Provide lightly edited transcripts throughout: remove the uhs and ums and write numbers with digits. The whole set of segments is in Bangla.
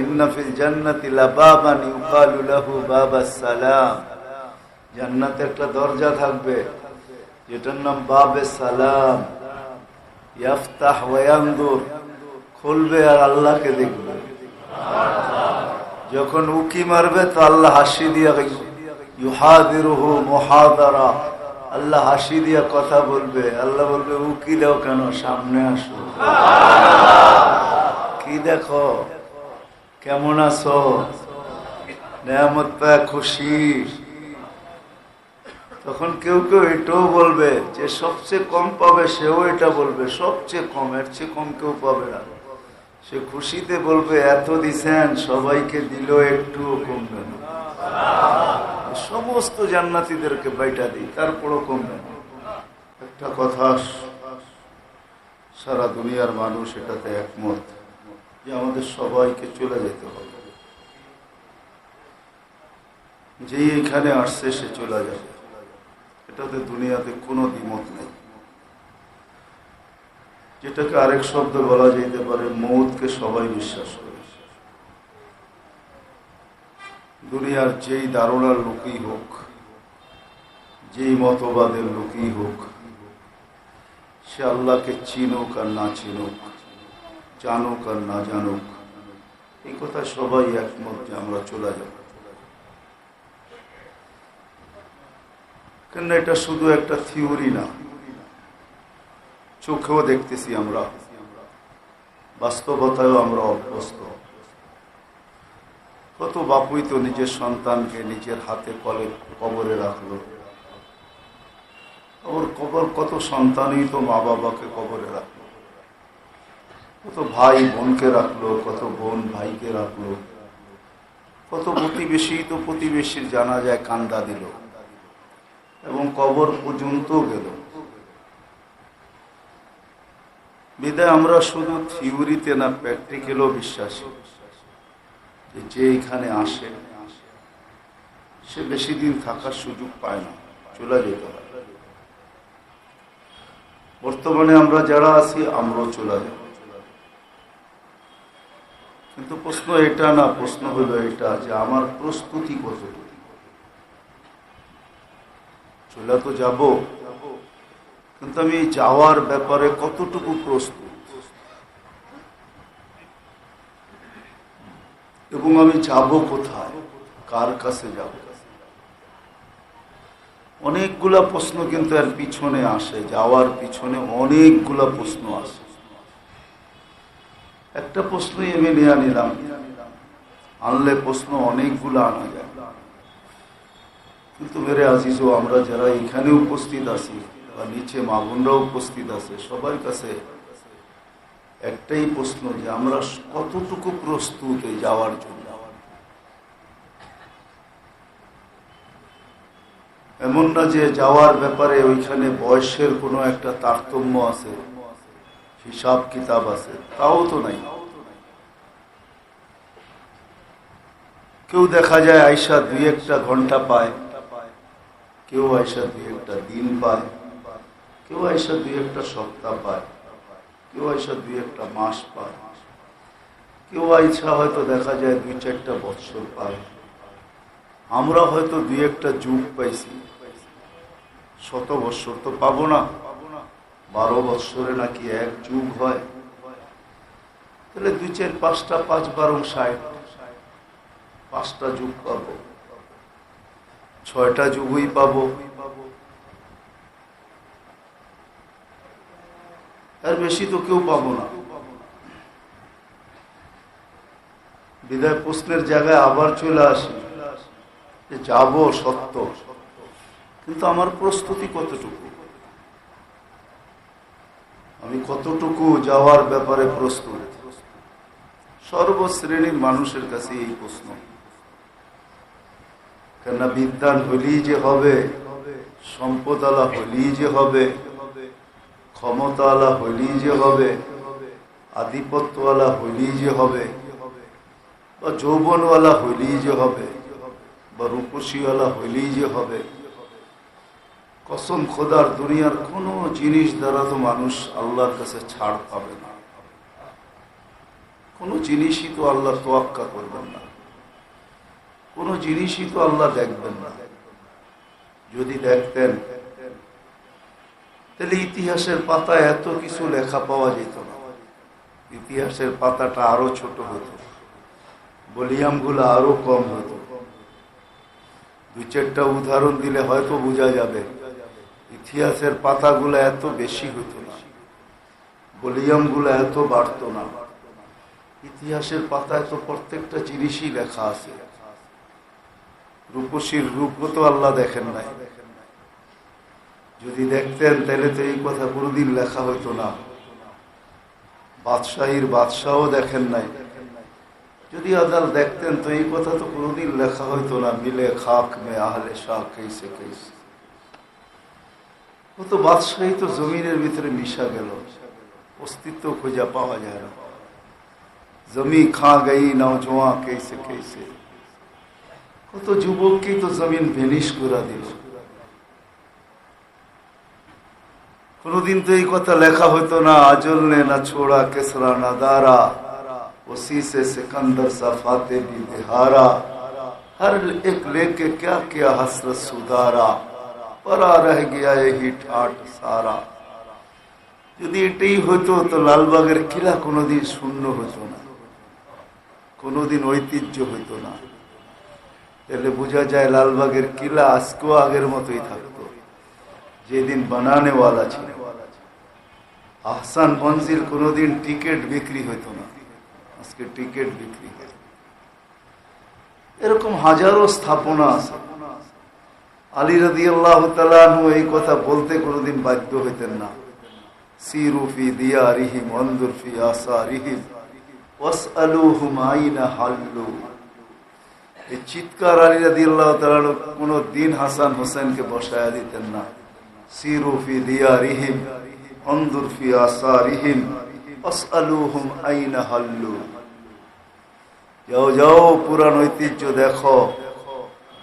ইন্না ফিল জান্নাতি লাবাবান ইউকালু লাহু বাবাস সালাম। জান্নাতে একটা দরজা থাকবে যেটার নাম বাবে সালাম। ইয়াফতাহ ওয়া ইয়ানজুর, খুলবে আর আল্লাহকে দেখবে। যখন উকি মারবে তো আল্লাহ হাসি দিয়া ইউহাদিরুহু মুহাদারা, আল্লাহ হাসি দিয়া কথা বলবে। আল্লাহ বলবে উকি দাও কেন, সামনে আসো, কি দেখো, কেমন আছো, নেয়ামত পায় খুশি। তখন কেউ কেউ এটাও বলবে যে সবচেয়ে কম পাবে, সেও এটা বলবে সবচেয়ে কম, এর চেয়ে কম কেউ পাবে না। সে খুশিতে বলবে এত দিছেন, সবাইকে দিল, একটুও কমবে না। সমস্ত জান্নাতীদেরকে বাইটা দিই, তারপরও কমবে না। একটা কথা সারা দুনিয়ার মানুষ এটাতে একমত যে আমাদের সবাইকে চলে যেতে হবে। যে এখানে আসছে সে চলে যাবে, এটাতে দুনিয়াতে কোনো দ্বিমত নেই। যেটাকে আরেক শব্দ বলা যেতে পারে, মৌতকে সবাই বিশ্বাস করে। দুনিয়ার যেই ধারণার লোকই হোক, যেই মতবাদের লোকই হোক, সে আল্লাহকে চিনুক আর না চিনুক, জানুক আর না জানুক, এই কথা সবাই একমত যে আমরা চলে যাব। কেন এটা শুধু একটা থিওরি না, চোখেও দেখতেছি আমরা, বাস্তবতায়ও আমরা অভ্যস্ত। কত বাপুই তো নিজের সন্তানকে নিজের হাতে কবরে রাখলো, কত সন্তানই তো মা বাবাকে কবরে রাখলো, কত ভাই বোনকে রাখলো, কত বোন ভাইকে রাখলো, কত প্রতিবেশী তো প্রতিবেশীর জানাজায় কান্দা দিল এবং কবর পর্যন্ত গেল। বিদায় আমরা শুধু থিওরিতে না, প্র্যাকটিক্যালও বিশ্বাসী যে এখানে আসে সে বেশি দিন থাকার সুযোগ পায় না, চলে যেতে হয়। বর্তমানে আমরা যারা আছি আমরাও চলে যাব, কিন্তু প্রশ্ন এটা না, প্রশ্ন হলো এটা যে আমার প্রস্তুতি কতটুকু। চলে তো যাব, কিন্তু আমি যাওয়ার ব্যাপারে কতটুকু প্রস্তুত, এবং আমি যাব কোথায়, কার কাছে যাব। অনেকগুলা প্রশ্ন কিন্তু এর পিছনে আসে, যাওয়ার পিছনে অনেকগুলা প্রশ্ন আসে। একটা প্রশ্নই আমি নিয়ে নিলাম, আনলে প্রশ্ন অনেকগুলো আনা যায়। কিন্তু মেরে আজিজও, আমরা যারা এখানে উপস্থিত আছি বা নিচে মা বোনরা উপস্থিত আছে, সবার কাছে একটাই প্রশ্ন যে আমরা কতটুকু প্রস্তুত এই যাওয়ার জন্য। এমন না যে যাওয়ার ব্যাপারে ওইখানে বয়সের কোনো একটা তারতম্য আছে, হিসাব কিতাব আছে, তাও তো নাই। কেউ দেখা যায় আয়সা 2-1 ঘন্টা পায়, কেউ আয়সা 2-1 দিন পায়, কেউ আয়সা 2-1 সপ্তাহ পায়, কেউ আয়সা 2-1 মাস পায়, কেউ আয়সা হয়তো দেখা যায় 2-4 বছর পায়। আমরা হয়তো 2-1 যুগ পাইছি, 100 বছর তো পাবো না। 12 বছরে নাকি 1 যুগ হয়, তাহলে 2-4-5টা 5-12-60, 5টা যুগ পাবো, 6টা যুগই পাবো, এর বেশি তো কেউ পাবো না। বিদায় প্রশ্নের জায়গায় আবার চলে আসি যে যাবো সত্য, কিন্তু আমার প্রস্তুতি কতটুকু, আমি কতটুকু যাওয়ার ব্যাপারে প্রস্তুত। সর্বশ্রেণীর মানুষের কাছে এই প্রশ্ন। কেননা বিদ্যান হলেই যে হবে, সম্পদালা হলেই যে হবে, ক্ষমতাওয়ালা হলেই যে হবে, আধিপত্যওয়ালা হলেই যে হবে, বা যৌবনওয়ালা হলেই যে হবে, বা রূপসীওয়ালা হলেই যে হবে, কসম খোদার দুনিয়ার কোনো জিনিস দ্বারা তো মানুষ আল্লাহর কাছে ছাড় পাবে না। কোনো জিনিসই তো আল্লাহ তোয়াক্কা করবেন না, কোনো জিনিসই তো আল্লাহ দেখবেন না। যদি দেখতেন তাহলে ইতিহাসের পাতায় এত কিছু লেখা পাওয়া যেত না, ইতিহাসের পাতাটা আরো ছোট হতো, ভলিউমগুলো আরো কম হতো। দুই চারটা উদাহরণ দিলে হয়তো বোঝা যাবে, ইতিহাসের পাতাগুলো এত বেশি হতো না, ভলিউমগুলো এত বাড়তো না। ইতিহাসের পাতায় তো প্রত্যেকটা জিনিসই লেখা আছে। রূপসীর রূপও তো আল্লাহ দেখেন নাই, যদি দেখতেন তাহলে তো এই কথা কোনোদিন লেখা হইতো না। বাদশাহীর বাদশাহও দেখেন নাই, যদি আদাল দেখতেন তো এই কথা তো কোনোদিন লেখা হইতো না। মিলে খাক মে আহলে শাহ কেসে কেসে, ও তো বাদশাহী তো জমিনের ভিতরে মিশা গেল, অস্তিত্ব খোঁজা পাওয়া যায় না। জমি খা গই নওজোয়া কেসে কেসে, কত যুবককেই তো জমিন ভেনিশ করে দিল। কোনদিন তো এই কথা লেখা হইতো না, আজল নে না ছোড়া কেসরা না দারা, उसी से सिकंदर सा फाते भी बिहारा, हर एक लेके क्या क्या हसरत सुधारा, परा रह गया यही ठाट सारा। যদি এটাই হতো তো লালবাগের কিলা কোনোদিন শূন্য হতো না, কোনোদিন ঐতিহ্য হইতো না। তাহলে বোঝা যায় লালবাগের কিলা আজকেও আগের মতোই থাকতো, যেদিন বানানেওয়ালা ছিল। আহসান মঞ্জিল কোনোদিন টিকিট বিক্রি হইতো না, আজকে টিকিট বিক্রি হয়। এরকম হাজারো স্থাপনা আছে। আলী রাদিয়াল্লাহু তাআলা আনহু এই কথা বলতে কোনোদিন বাধ্য হইতেন না, সিরু ফি দিয়ারিহিম ওয়ানজুর ফি আসারিহিম ওয়াসআলুহুম আইনা হাল্লু। এই চিৎকার আলী রাদিয়াল্লাহু তাআলা কোনো দিন হাসান হোসেনকে বসায়া দিতেন না। সিরু ফি দিয়ারিহিম ওয়ানজুর ফি আসারিহিম ওয়াসআলুহুম আইনা হাল্লু। যাও যাও পুরান ঐতিহ্য দেখো,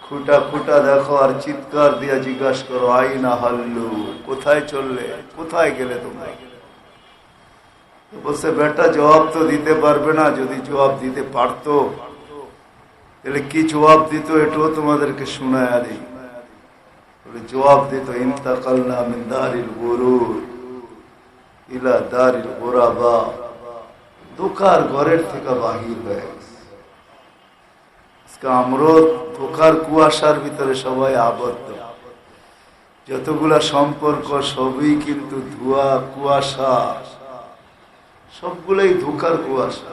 খুঁটা খুঁটা দেখো, আর চিৎকার দিয়া জিজ্ঞাসা করো আইনা হাল্লু, কোথায় চললে, কোথায় গেলে তোমরা? বলছে বেটা জবাব তো দিতে পারবে না, যদি জবাব দিতে পারতো তাহলে কি জবাব দিত এটাও তোমাদেরকে শোনায়া দিই। জবাব দিত ইন্তাকালনা মিন দারিল গুরুর ইলা দারিল গুরাবা, ধোকার ঘরের থেকে বাহির হয়ে গেছে। আমরা ধোকার কুয়াশার ভিতরে সবাই আবদ্ধ, যতগুলা সম্পর্ক সবই কিন্তু ধোয়া কুয়াশা, সবগুলাই ধোকার কুয়াশা।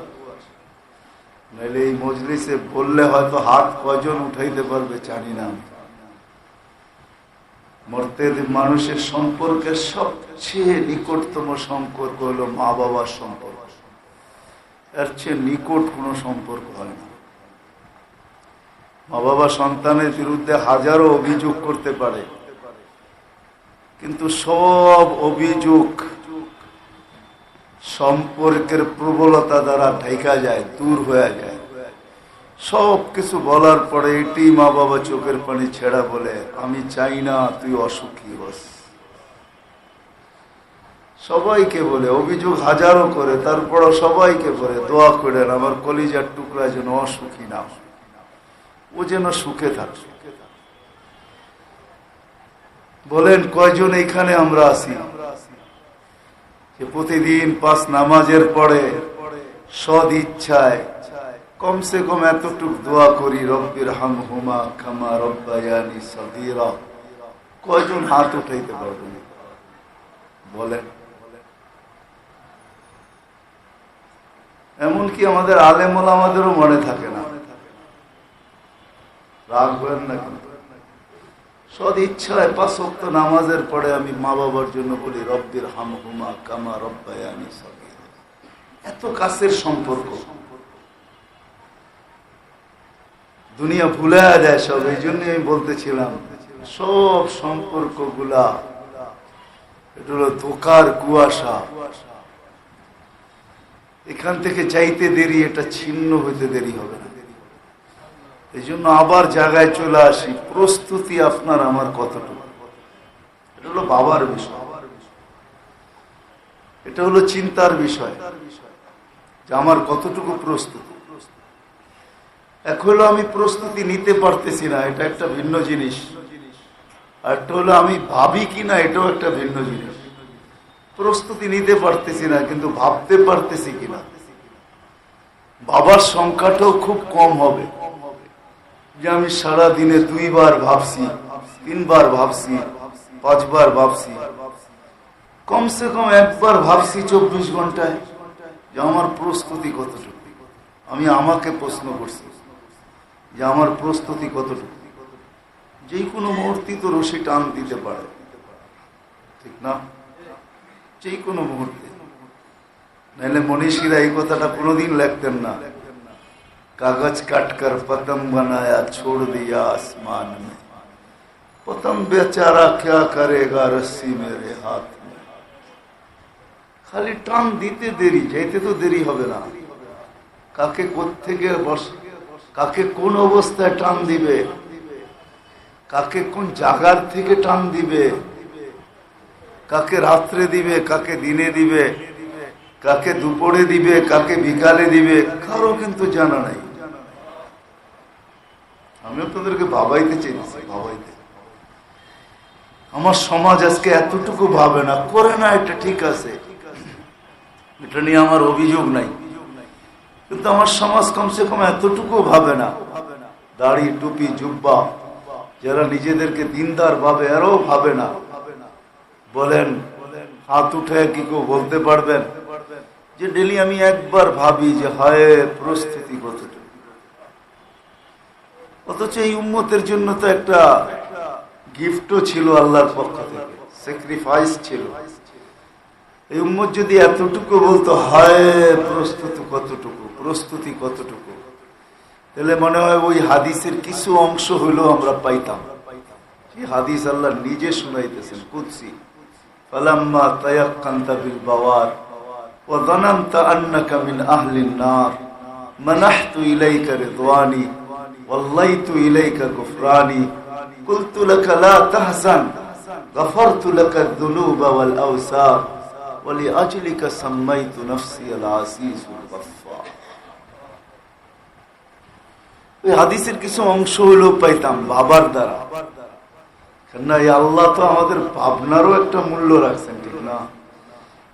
নাহলে এই মজলিসে বললে হয়তো হাত কজন উঠাইতে পারবে জানি না। মর্তেদ মানুষের সম্পর্কের সবচেয়ে নিকটতম সম্পর্ক হলো মা বাবার সম্পর্ক, এর চেয়ে নিকট কোনো সম্পর্ক হয় না। মা বাবা সন্তানের বিরুদ্ধে হাজারো অভিযোগ করতে পারে, কিন্তু সব অভিযোগ সম্পর্কের প্রবলতা দ্বারা ঢাকা যায়, দূর হয়ে যায়। সব কিছু বলার পরে এটি মা বাবা চোখের পানি ছেড়া বলে, আমি চাই না তুই অসুখী হস। সবাইকে বলে, অভিযোগ হাজারো করে, তারপরও সবাইকে বলে দোয়া করেন আমার কলিজার টুকরা যেন অসুখী না, ও যেন সুখে থাকে। বলেন কয়জন এখানে আমরা আছি যে প্রতিদিন 5 নামাজের পরে সদ ইচ্ছায় কমসে কম এতটুক দোয়া করি, রব্বির হামহুমা কামা রব্বায়ানি সগীরা? কয়জন হাত উঠাইতে পারবেন বলেন? এমনকি আমাদের আলেম ওলামাদেরও মনে থাকে না। রাগ করেন না, কিন্তু সদ ইচ্ছায় 5 ওয়াক্ত নামাজের পরে আমি মা বাবার জন্য বলি রব্বির হামহুমা কামা রব্বায়ানি সগীরা। এত কাছের সম্পর্ক, দুনিয়া ভুলে যায় সব। এই জন্য আমি বলতেছিলাম সব সম্পর্ক গুলা এটা হলো ধোকার কুয়াশা। এখান থেকে যাইতে দেরি, এটা ছিন্ন হইতে দেরি হবে না। এই জন্য আবার জায়গায় চলে আসি, প্রস্তুতি আপনার আমার কতটুকু। এটা হলো বাবার বিষয়, এটা হলো চিন্তার বিষয়। যে আমার কতটুকু প্রস্তুতি। এক হলো আমি প্রস্তুতি নিতে পারতেছি না, এটা একটা ভিন্ন জিনিস। আর একটা হলো আমি ভাবি কিনা, এটাও একটা ভিন্ন জিনিস। প্রস্তুতি নিতে পারতেছি না, কিন্তু ভাবতে পারতেছি কিনা। ভাবার সংখ্যাটাও খুব কম হবে, যে আমি সারা দিনে 2 বার ভাবছি, 3 বার ভাবছি, 5 বার ভাবছি। কমসে কম একবার ভাবছি 24 ঘন্টায় যে আমার প্রস্তুতি কতটুকু। আমি আমাকে প্রশ্ন করছি যে আমার প্রস্তুতি কতটুকু। যে কোনো মুহূর্তে তো রশি টান দিতে পারে, ঠিক না? যে কোনো মুহূর্তে। নাহলে মনীষীরা এই কথাটা কোনোদিন লিখতেন না, কাগজ কাটকর পতंग बनाया छोड़ दिया आसमान में, पतंग बेचारा क्या करेगा रस्सी मेरे हाथ में। খালি টান দিতে দেরি, যেতে তো দেরি হবে না। কাকে কোত্থেকে কাকে কোন অবস্থায় টান দিবে, কাকে কোন জায়গার থেকে টান দিবে, কাকে রাত্রে দিবে, কাকে দিনে দিবে, কাকে দুপুরে দিবে, কাকে বিকালে দিবে, কারো কিন্তু জানা নাই। আমি আপনাদেরকে ভাবাইতে চেয়েছি, ভাবাইতে। আমার সমাজ আজকে এতটুকু ভাবে না, করে না, এটা ঠিক আছে, এটা নিয়ে আমার অভিযোগ নাই, কিন্তু আমার সমাজ কমসে কম এতটুকু ভাবে না। দাড়ি টুপি জুব্বা যারা নিজেদেরকে দিনদার ভাবে, এরাও ভাবে না। বলেন, হাত উঠে কি কেউ বলতে পারবেন যে ডেলি আমি একবার ভাবি যে হায় প্রস্তুতি কতটুকু? অথচ এই উম্মতের জন্য তো একটা গিফটও ছিল আল্লাহর পক্ষ থেকে, স্যাক্রিফাইস ছিল। এই উম্মত যদি এতটুকু বলতো হায় প্রস্তুতি কতটুকু, প্রস্তুতি কতটুকু, তাহলে মনে হয় ওই হাদিসের কিছু অংশ হইলেও আমরা পাইতাম। এই হাদিস আল্লাহ নিজে শুনাইতেছেন কুদসি, ফালাম্মা তায়াক্কানতা বিল বাওয়ার ওয়া যানানতা আন্নাকা মিন আহলিন নার মানাহতু ইলাইকা রিদওয়ানি ওয়াল্লাইতু ইলাইকা গুফরানি কুলতু লাকা লা তাহজান গফারতু লাকা আয-যুনুবা ওয়াল আওসার ওয়া লিআজলিকা সাম্মাইতু নাফসি আল আসিসুল গফফার। এই হাদিসের কিছু অংশ হইলেও পাইতাম ভাবার দ্বারা। না, এই আল্লাহ তো আমাদের ভাবনারও একটা মূল্য রাখছেন, ঠিক না?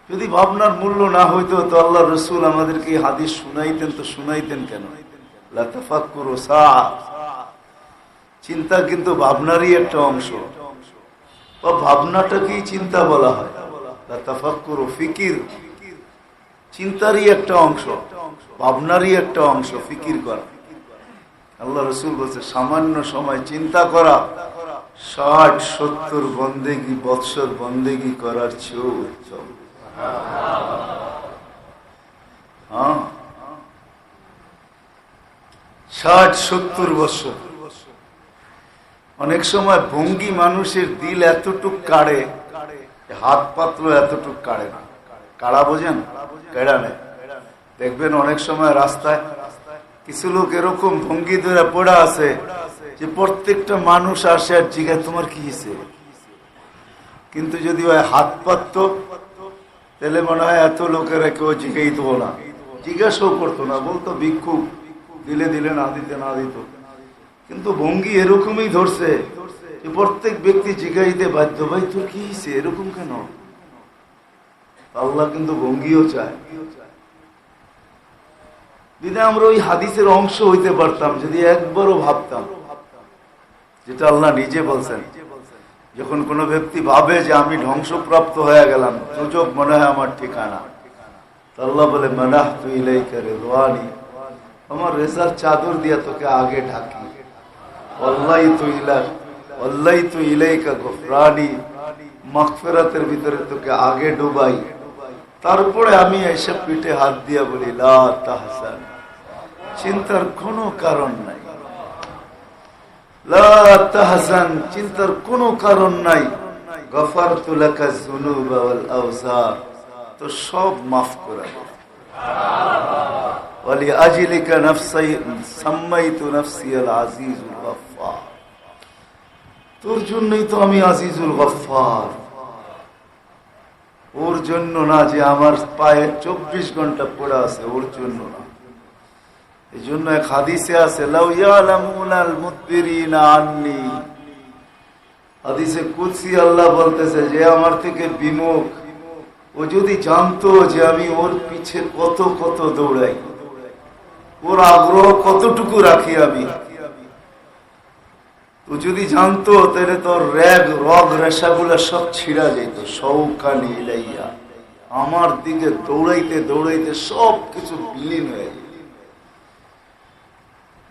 যদি ভাবনার মূল্য না হইতো তো আল্লাহ রসুল আমাদেরকে হাদিস শুনাইতেন, তো শুনাইতেন কেন? লা তাফাক্কুরু সাআ, চিন্তা কিন্তু ভাবনারই একটা অংশ, বা ভাবনাটাকেই চিন্তা বলা হয়। লা তাফাক্কুরু ফিকির, চিন্তারই একটা অংশ, ভাবনারই একটা অংশ ফিকির করা। আল্লাহ রসুল বলছে সামান্য সময় চিন্তা করা 60-70 বন্দেগি বৎসর বন্দেগি করার চেয়েও উত্তম। হ্যাঁ, 60-70 বছর। অনেক সময় ভঙ্গি মানুষের দিল এতটুক কাড়ে, হাত পাতল এতটুক কাড়ে না। কাড়া বোঝেন? কেড়া নেই। দেখবেন অনেক সময় রাস্তায় কিছু লোক এরকম ভঙ্গি ধরে পড়া আছে যে প্রত্যেকটা মানুষ আসে আর জিজ্ঞাসা তোমার কি হয়েছে, কিন্তু যদি ওই হাত পাতত তাহলে মনে হয় এত লোকেরা কেউ জিজ্ঞাসিত না, জিজ্ঞাসাও করতো না, বলতো ভিক্ষুক, দিলে দিলে, না দিতে না দিত। কিন্তু ভঙ্গি এরকমই ধরছে যে প্রত্যেক ব্যক্তি জিজ্ঞাসিতে বাধ্য, ভাই তোর কি হয়েছে, এরকম কেন? আল্লাহ কিন্তু ভঙ্গিও চায়। যদি আমরা ওই হাদিসের অংশ হইতে পারতাম, যদি একবারও ভাবতাম, যেটা আল্লাহ নিজে বলছেন, যখন কোনো ব্যক্তি ভাবে যে আমি ধ্বংসপ্রাপ্ত হয়ে গেলাম, সুযোগ মনে হয় আমার ঠিকানা, আল্লাহ বলে মানাহতু ইলাইকা রিদওয়ানি, আমার রেজার চাদর দিয়া তোকে আগে ঢাকি, ওয়াল্লাইতু ইলাইকা গুফরানি, মাগফিরাতের ভিতরে তোকে আগে ডুবাই, তারপরে আমি এসে পিঠে হাত দিয়া বলি লা তাহজান, চিন্তার কোনো কারণ নাই, লা তাহজান, চিন্তার কোনো কারণ নাই, গফারতু লাকা যুনুবা ওয়াল আওজার, তো সব মাফ করে দেব, ওয়া লিআজলিকা নাফসি সাম্মাইতু নাফসি আল আজিজুল গফফার, তোর জন্যই তো আমি আজিজুল গফফার। ওর জন্য না যে আমার পায়ে 24 ঘন্টা পড়ে আছে, ওর জন্য না। এই জন্য এক হাদিসে আছে, লাউ ইয়ালামুনাল মুদবিরিনা আন্নী, হাদিসে কুদসি আল্লাহ বলতেছে যে আমার থেকে বিমুখ, ও যদি জানতো যে আমি ওর পিছে কত কত দৌড়াই, ওর আগ্রহ কতটুকু রাখি আমি, ও যদি জানতো তাহলে তোর রগ রেশাগুলা সব ছিঁড়া যেত। শৌকানি ইলাইয়া, আমার দিকে দৌড়াইতে দৌড়াইতে সব কিছু বিলীন হয়ে যেত।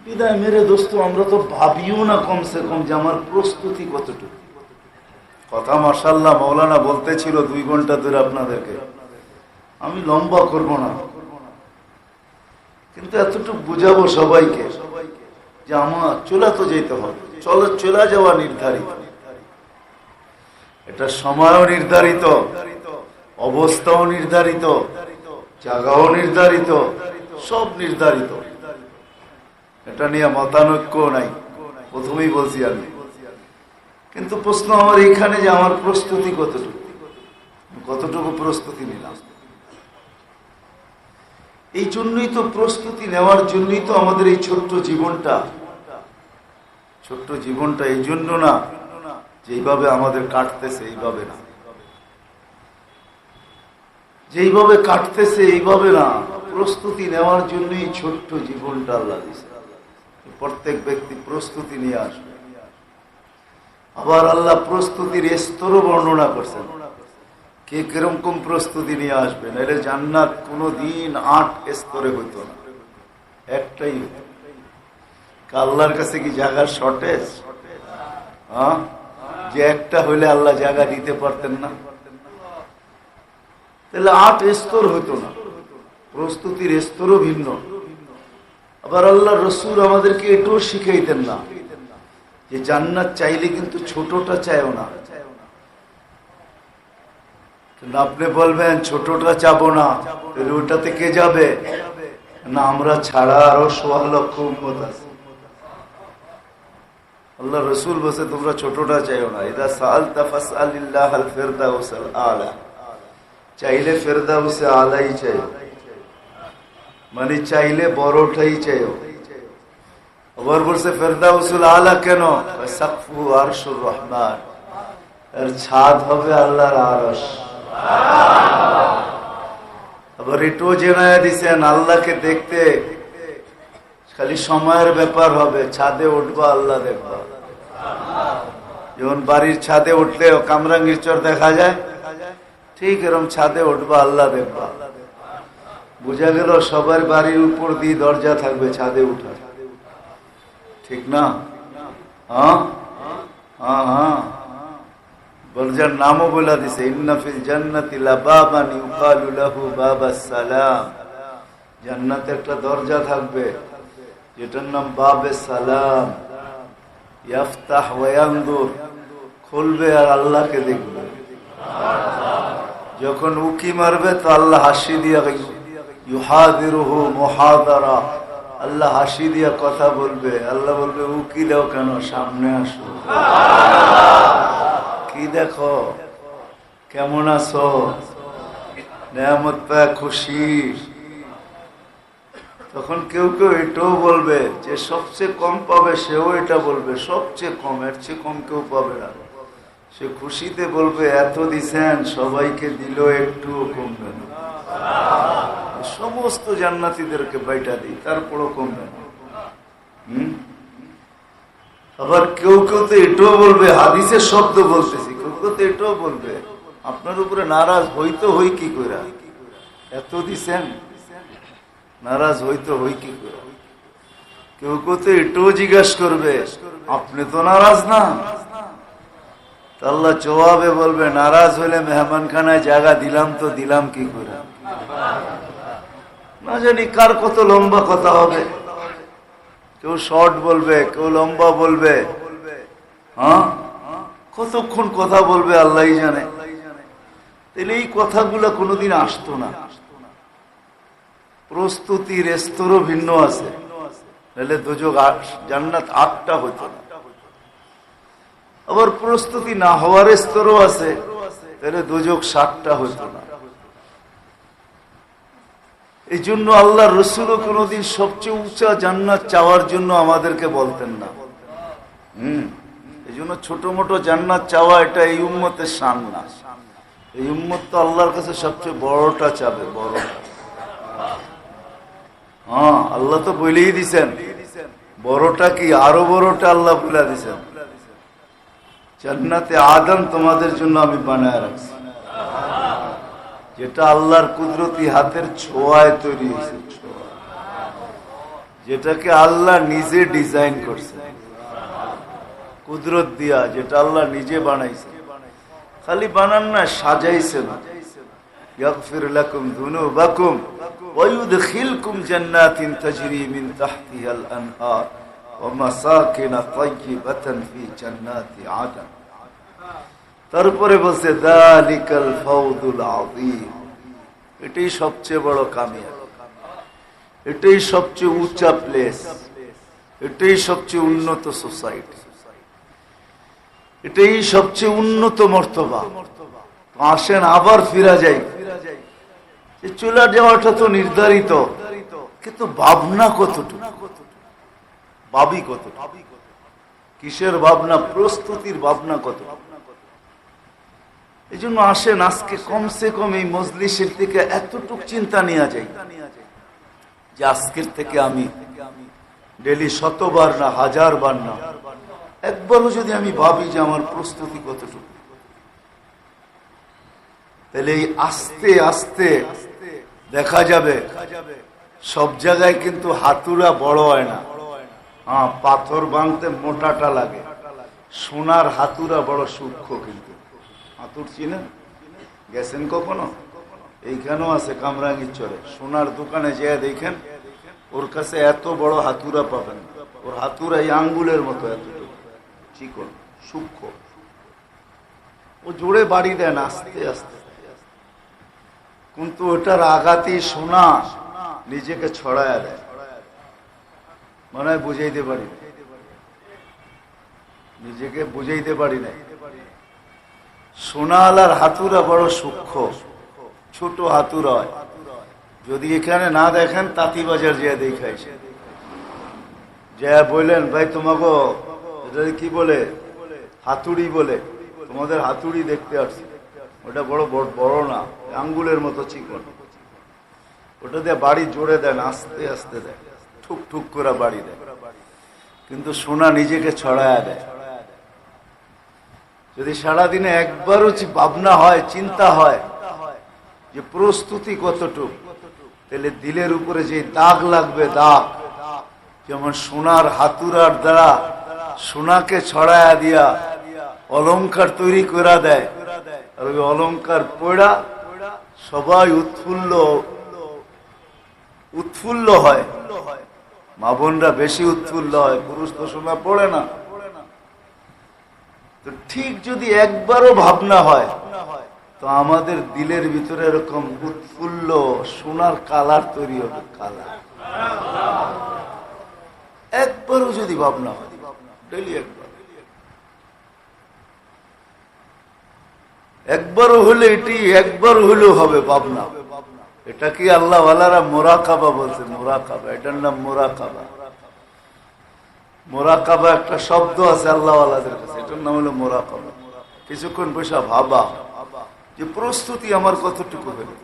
বিদায় মেরে দোস্ত, আমরা তো ভাবিও না কমসে কম যে আমার প্রস্তুতি কতটুকু। কথা মাশাআল্লাহ মাওলানা বলতেছিল 2 ঘন্টা ধরে আপনাদেরকে, আমি লম্বা করব না, কিন্তু এতটুকু বুঝাবো সবাইকে যে আমার চলে তো যেতে হবে। চলে যাওয়া নির্ধারিত, এটা সময়ও নির্ধারিত, অবস্থাও নির্ধারিত, জায়গাও নির্ধারিত, সব নির্ধারিত। এটা নিয়ে মতানৈক্য নাই, প্রথমেই বলছি আমি। কিন্তু প্রশ্ন আমার এইখানে যে আমার প্রস্তুতি কতটুকু প্রস্তুতি নিলাম। এই জন্যই তো, প্রস্তুতি নেওয়ার জন্যই তো আমাদের এই ছোট্ট জীবনটা এই জন্য না যেইভাবে আমাদের কাটতেছে, এইভাবে না, যেইভাবে কাটতেছে এইভাবে না, প্রস্তুতি নেওয়ার জন্যই ছোট্ট জীবনটা আল্লাহ দিয়েছে। প্রত্যেক ব্যক্তি প্রস্তুতি নিয়ে আসবে। আবার আল্লাহ প্রস্তুতির স্তরও বর্ণনা করছেন, কে কিরকম প্রস্তুতি নিয়ে আসবেন। এর জান্নাত কোনদিন 8 স্তরে হইত না, একটাই হইত। আল্লাহর কাছে কি জায়গার শর্টেজ? হ্যাঁ, যে একটা হইলে আল্লাহ জায়গা দিতে পারতেন না? তাহলে 8 স্তর হইতো না, প্রস্তুতির স্তরও ভিন্ন। আবার আল্লাহ রসুল আমাদেরকে এটাও শিখাইতেন না যে জান্নাত চাইলে কিন্তু ছোটটা চাইও না। আপনি বলবেন ছোটটা চাবো না, তাহলে ওটাতে কে যাবে? না, আমরা ছাড়া আরো 1.25 লক্ষ উম্মত আছে। আল্লাহ রসুল বলছে তোমরা ছোটটা চাইও না। ইদা সাআলতা ফাসআলিল্লাহাল ফিরদাউসাল আলা, চাইলে ফিরদাউসে আলাই চাইও, মানে চাইলে বড়টাই চাইও। আবার বলছে ফিরদাউসুল আলা কেন? সাকফু আরশুর রহমান, এর ছাদ হবে আল্লাহর আরশ। আবার এটাও জেনায়া দিছেন আল্লাহকে দেখতে খালি সময়ের ব্যাপার হবে, ছাদে উঠবা আল্লাহ দেখবা। যেমন বাড়ির ছাদে উঠলে কামরাঙ্গীর চর দেখা যায়, ঠিক এরকম ছাদে উঠবা আল্লাহ দেখবা। বুঝা গেল সবার বাড়ির উপর দিয়ে দরজা থাকবে ছাদে উঠা, ঠিক না? হ্যাঁ হ্যাঁ হ্যাঁ, দরজার নামও বলে দিছে, ইন্না ফিল জান্নাতি লাবাবান ইউকালু লাহু বাবাস সালাম। জান্নাতে একটা দরজা থাকবে যেটার নাম বাবে সালাম। ইয়াফতাহ ওয়া ইয়ানজুর, খুলবে আর আল্লাহকে দেখবে। যখন উকি মারবে তো আল্লাহ হাসি দিয়া, ইউহাদিরুহু মুহাদারা, আল্লাহ হাসি দিয়া কথা বলবে। আল্লাহ বলবে উকি দাও কেন, সামনে আসো, কি দেখো, কেমন আছো, নেয়ামত পায় খুশি। তখন কেউ কেউ এটাও বলবে যে সবচেয়ে কম পাবে, সেও এটা বলবে সবচেয়ে কম, এর চেয়ে কম কেউ পাবে না। সে খুশিতে বলবে এত দিছেন, সবাইকে দিল একটু কমবে না। সমস্ত জান্নাতীদেরকে বাইটা দিই, তারপরও কমবে না। আবার কেউ কেউ তো এটাও বলবে, হাদিসের শব্দ বলতেছি, কেউ কেউ তো এটাও বলবে আপনার উপরে নারাজ হইতো হই কি করে, এত দিছেন, নারাজ হইতো হই কি করে। কেউ কেউ তো এটাও জিজ্ঞাসা করবে আপনি তো নারাজ না? আল্লাহ জবাবে বলবে নারাজ হইলে মেহমানখানায় জায়গা দিলাম তো দিলাম কি করে। না জানি কার কত লম্বা কথা হবে, কেউ শর্ট বলবে, কেউ লম্বা বলবে। হ্যাঁ, কতক্ষণ কথা বলবে আল্লাহই জানে। তাহলে এই কথাগুলো কোনোদিন আসতো না। প্রস্তুতির স্তরও ভিন্ন আছে, নাহলে দোজখ জান্নাত 8টা হতো না। আবার প্রস্তুতি না হওয়ার স্তরও আছে, তাহলে দোজখ 60টা হতো না। এই জন্য আল্লাহ রসুলও কোনোদিন সবচেয়ে উঁচা জান্নাত চাওয়ার জন্য আমাদেরকে বলতেন না। এই জন্য ছোট মোটো জান্নাত চাওয়া এটা এই উম্মতের শান না। এই উম্মত তো আল্লাহর কাছে সবচেয়ে বড়টা চাবে, বড়টা। হ্যাঁ, আল্লাহ তো বলেই দিছেন, বড়টা কি, আরো বড়টা আল্লাহ বলে দিছেন, জান্নাতে আদম তোমাদের জন্য আমি বানায় রাখছি, যেটা আল্লাহর কুদরতি হাতের ছোঁয়ায় তৈরি হয়েছে, যেটাকে আল্লাহ নিজে ডিজাইন করছে কুদরত দিয়া, যেটা আল্লাহ নিজে বানাইছে। খালি বানান না, সাজাইছেন। ইয়াগফির লাকুম যুনুবাকুম ওয়া ইউদখিলকুম জান্নাতিন তাজরি মিন তাহতিহাল আনহার ওয়া মাসাকিন তাইয়্যিবাতান ফি জান্নাতি আদন। তারপরে বলছে যালিকাল ফাওজুল আযীম, এটাই সবচেয়ে বড় কামিয়াবি, এটাই সবচেয়ে উঁচা প্লেস, এটাই সবচেয়ে উন্নত সোসাইটি, এটাই সবচেয়ে উন্নত মর্তবা। আসেন আবার ফিরা যাই। চলে যাওয়াটা তো নির্ধারিত, কিন্তু ভাবনা কতটুকু, ভাবি কত, কিসের ভাবনা, প্রস্তুতির ভাবনা কত। এই জন্য আসেন আজকে কমসে কম এই মজলিসের থেকে এতটুক চিন্তা নেওয়া যায় যে আজকের থেকে আমি ডেলি 100 বার না 1000 বার না, একবারও যদি আমি ভাবি যে আমার প্রস্তুতি কতটুকু, তাহলে এই আস্তে আস্তে দেখা যাবে সব জায়গায় কিন্তু হাতুড়া বড় হয় না। হ্যাঁ, পাথর ভাঙতে মোটাটা লাগে, সোনার হাতুড়া বড় সূক্ষ্ম। কিন্তু হাতুর চিনেন, গেছেন কখনো? এইখানেও আছে কামরাঙ্গীর চরে, সোনার দোকানে যেয়ে দেখেন ওর কাছে এত বড় হাতুড়া পাবেন, ওর হাতুড়া এই আঙ্গুলের মতো এতটুকু চিকন সূক্ষ্ম। ও জোরে বাড়ি দেন আস্তে আস্তে, কিন্তু ওটার আঘাতই সোনা নিজেকে ছড়ায়া দেয়। মনে হয় বুঝাইতে পারি, নিজেকে বুঝাইতে পারি না। সোনা আলার হাতুড়া বড় সূক্ষ্ম, ছোট হাতুড়া হয়। যদি এখানে না দেখেন তাঁতিবাজার যে দেখাইছে, যে বললেন ভাই তোমাকে এটা কি বলে, হাতুড়ি বলে, তোমাদের হাতুড়ি দেখতে আসছি, ওটা বড় বড় না, আঙ্গুলের মতো চিকন, ওটা দিয়ে বাড়ি জোরে দেন, আস্তে আস্তে দেয়, ঠুক ঠুক করে বাড়ি দেয়, কিন্তু সোনা নিজেকে ছড়ায়া দেয়। যদি সারাদিনে একবারও ভাবনা হয়, চিন্তা হয় যে প্রস্তুতি কতটুক, তাহলে দিলের উপরে যে দাগ লাগবে, দাগ যেমন সোনার হাতুড়ার দ্বারা সোনাকে ছড়ায়া দিয়া অলংকার তৈরি করে দেয়, আর ওই অলংকার পড়া সবাই উৎফুল্ল হয়। মা বোনরা বেশি উৎফুল্ল হয়, পুরুষ তো সোনা পড়ে না। তো ঠিক যদি একবারও ভাবনা হয়, তো আমাদের দিলের ভিতরে এরকম উৎফুল্ল সোনার কালার তৈরি হবে, কালার। একবারও যদি ভাবনা হয়, ডেলি একবারও হলে, এটি একবার হলেও হবে ভাবনা। এটা কি আল্লাহ ওয়ালারা মোরাকাবা বলছে, মোরাকাবা, এটার নাম মোরাকাবা। মোরাকাবা একটা শব্দ আছে আল্লাহ ওয়ালাদের কাছে, এটার নাম হলো মোরাকাবা। কিছুক্ষণ বসে ভাবা যে প্রস্তুতি আমার কতটুকু হলো।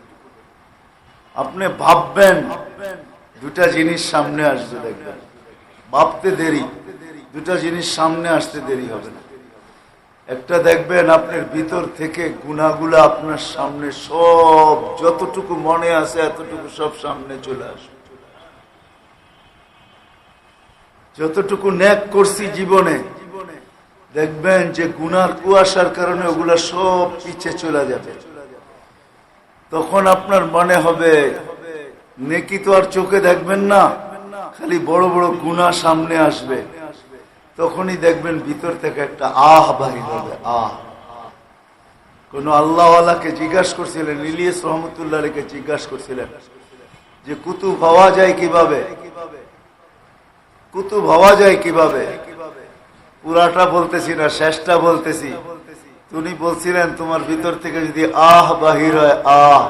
আপনি ভাববেন, দুটা জিনিস সামনে আসবে, দেখবেন ভাবতে দেরি, দুটা জিনিস সামনে আসতে দেরি হবে না। একটা দেখবেন আপনার ভিতর থেকে গুনাহগুলো আপনার সামনে সব, যতটুকু মনে আছে এতটুকু সব সামনে চলে আসবে। যতটুকু নেক করছি জীবনে, দেখবেন যে গুনার কুয়াশার কারণে ওগুলা সব পিছে চলে যাবে। তখন আপনার মনে হবে, নেকি তো আর চোখে দেখবেন না, খালি বড় বড় গুনাহ সামনে আসবে। তখনই দেখবেন ভিতর থেকে একটা আহ বাহির হবে, আহ। কোন আল্লাহওয়ালাকে জিজ্ঞাসা করছিলেন, ইলিয়াস রহমতুল্লাহ আলাইহিকে জিজ্ঞাসা করছিলেন যে কুতুব হওয়া যায় কিভাবে, কুতুব হওয়া যায় কিভাবে। পুরাটা বলতেছি না, শেষটা বলতেছি। তুমি বলছিলেন তোমার ভিতর থেকে যদি আহ বাহির হয় আহ,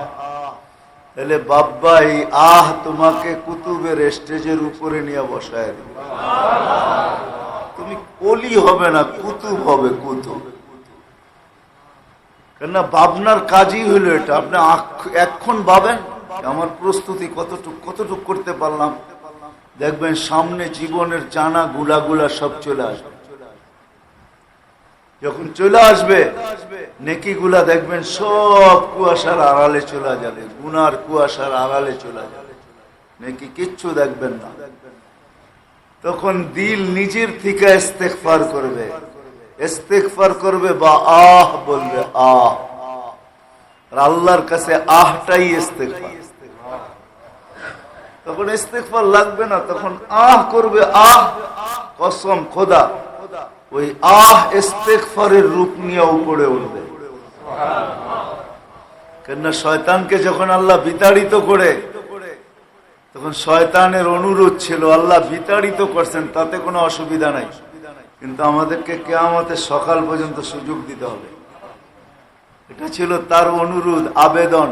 তাহলে বাব্বা এই আহ তোমাকে কুতুবের স্টেজের উপরে নিয়ে বসায় দেবে। তুমি অলি হবে না, কুতুব হবে, কুতুব। কেননা ভাবনার কাজই হলো এটা। আপনি এখন ভাবেন আমার প্রস্তুতি কতটুক করতে পারলাম, দেখবেন সামনে জীবনের জানা গুলা সব চলে আসবে। যখন চলে আসবে নেকি গুলা দেখবেন সব কুয়াশার আড়ালে চলে যাবে, গুনার কুয়াশার আড়ালে চলে যাবে, নেকি কিচ্ছু দেখবেন না। তখন দিল নিজের থেকে ইস্তেগফার করবে, ইস্তেগফার করবে বা আহ বলবে, আহ। আর আল্লাহর কাছে আহটাই ইস্তেগফার। তখন ইস্তেগফার লাগবে না, তখন আহ করবে, আহ। কসম খোদা, ওই আহ ইস্তেগফারের রূপ নিয়ে উপরে উঠবে। কেননা শয়তানকে যখন আল্লাহ বিতাড়িত করে, তখন শয়তানের অনুরোধ ছিল, আল্লাহ বিতাড়িত করছেন তাতে কোনো অসুবিধা নাই, কিন্তু আমাদেরকে কিয়ামতের সকাল পর্যন্ত সুযোগ দিতে হবে। এটা ছিল তার অনুরোধ, আবেদন।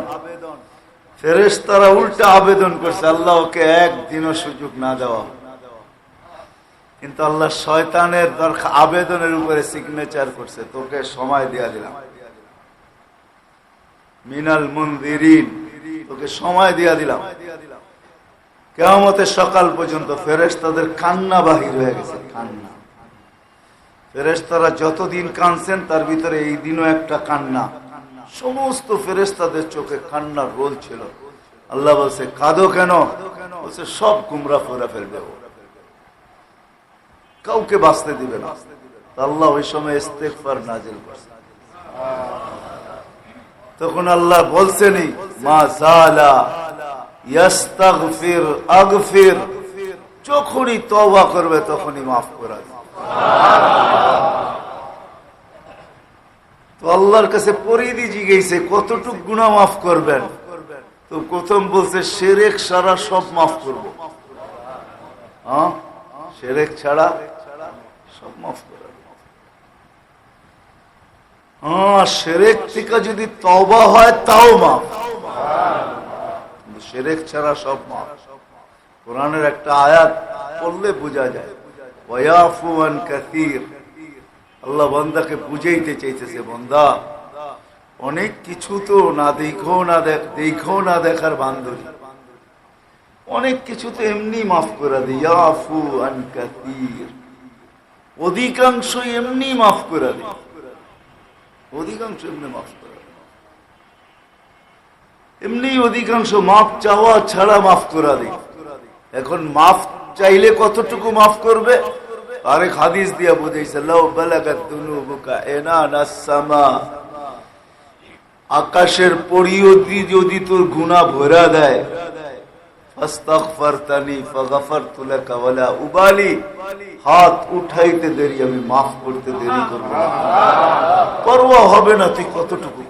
ফেরেশতারা উল্টা আবেদন করছে, আল্লাহ ওকে একদিনও সুযোগ না দেওয়া। কিন্তু আল্লাহ শয়তানের আবেদনের উপরে সিগনেচার করছে, তোকে সময় দেয়া দিলাম, মিনাল মুনদিরিন, তোকে সময় দেয়া দিলাম। কিয়ামতের সকাল পর্যন্ত ফেরেশতাদের কান্না বাহির হয়ে গেছে, কান্না। ফেরেশতারা যতদিন কাঁদছেন তার ভিতরে এই দিনও একটা কান্না। সমস্ত ফেরেশতাদের চোখে কান্নার রোল ছিল। আল্লাহ বলছে, কাঁদো কেন? বলছে, সব গুমরা করে ফেলবে, কাউকে বাঁচতে দিবে না। আল্লাহ ওই সময় ইস্তেগফার নাজিল করছে। তখন আল্লাহ বলছেনই, মা জালা ইস্তাগফির আগফির, যখনই তওবা করবে তখনই মাফ করা যায়। তো আল্লাহর কাছে পরিধি জিজ্ঞেসে কতটুক গুনাহ মাফ করবেন? তো প্রথম বলছে, শিরক ছাড়া সব মাফ করব। হ্যাঁ, শিরক ছাড়া সব মাফ করে। হ্যাঁ, শিরক থেকে যদি তওবা হয় তাও মাফ, শিরক ছাড়া সব মাফ। কোরআনের একটা আয়াত পড়লে বোঝা যায়, ওয়ায়াফু আন কাসীর। আল্লাহ বান্দাকে বুঝাইতে চাইতেছে, বান্দা অনেক কিছু তো না দেখো না দেখার বান্ধবী, অনেক কিছু তো এমনি মাফ করে দেয়। ইয়াফু আন কাসীর, অধিকাংশ এমনি মাফ করে দেয়, অধিকাংশ এমনি মাফ করে দেয়। এমনি অধিকাংশ মাফ চাওয়া ছাড়া মাফ করে দেয়। এখন মাফ চাইলে কতটুকু মাফ করবে? আরেক হাদিস দিয়া বুঝাইছে, লাউ বালাগাত দুনুবুকা ইনানাস সামা, আকাশের পরিধি যদি তোর গুনাহ ভরা দেয়, ফাস্তাগফারতানি ফাগফারতু লাকা ওয়ালা উবালি, হাত উঠাইতে দেরি, আমি মাফ করতে দেরি করব না, পরোয়া হবে না তুই কতটুকু